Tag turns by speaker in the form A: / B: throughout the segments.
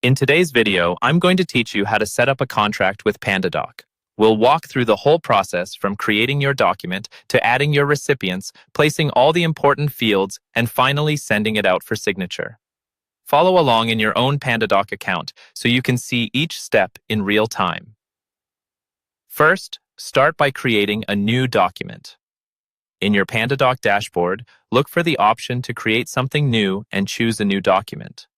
A: In today's video, I'm going to teach you how to set up a contract with Pandadoc. We'll walk through the whole process from creating your document to adding your recipients, placing all the important fields, and finally sending it out for signature. Follow along in your own Pandadoc account so you can see each step in real time. First, start by creating a new document. In your Pandadoc dashboard, look for the option to create something new and choose a new document.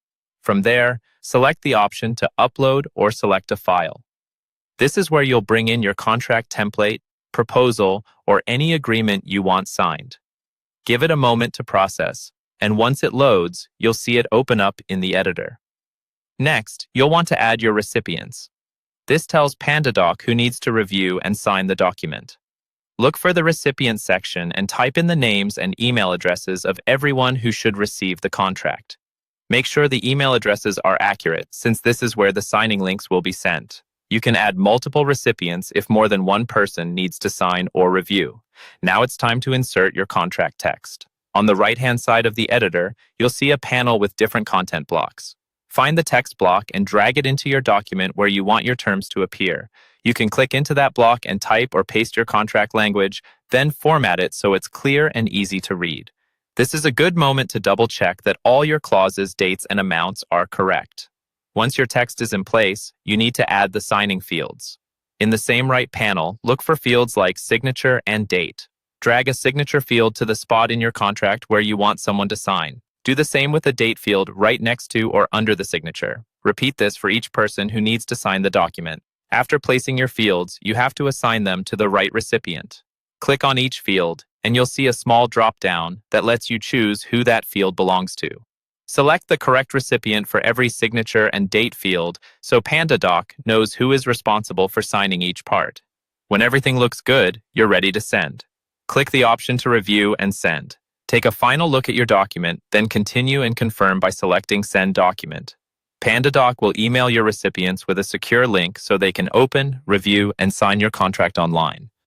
A: From there, select the option to upload or select a file. This is where you'll bring in your contract template, proposal, or any agreement you want signed. Give it a moment to process, and once it loads, you'll see it open up in the editor. Next, you'll want to add your recipients. This tells Pandadoc who needs to review and sign the document. Look for the recipient section and type in the names and email addresses of everyone who should receive the contract. Make sure the email addresses are accurate, since this is where the signing links will be sent. You can add multiple recipients if more than one person needs to sign or review. Now it's time to insert your contract text. On the right-hand side of the editor, you'll see a panel with different content blocks. Find the text block and drag it into your document where you want your terms to appear. You can click into that block and type or paste your contract language, then format it so it's clear and easy to read. This is a good moment to double-check that all your clauses, dates, and amounts are correct. Once your text is in place, you need to add the signing fields. In the same right panel, look for fields like signature and date. Drag a signature field to the spot in your contract where you want someone to sign. Do the same with the date field right next to or under the signature. Repeat this for each person who needs to sign the document. After placing your fields, you have to assign them to the right recipient. Click on each field, and you'll see a small drop-down that lets you choose who that field belongs to. Select the correct recipient for every signature and date field so Pandadoc knows who is responsible for signing each part. When everything looks good, you're ready to send. Click the option to review and send. Take a final look at your document, then continue and confirm by selecting Send Document. Pandadoc will email your recipients with a secure link so they can open, review, and sign your contract online.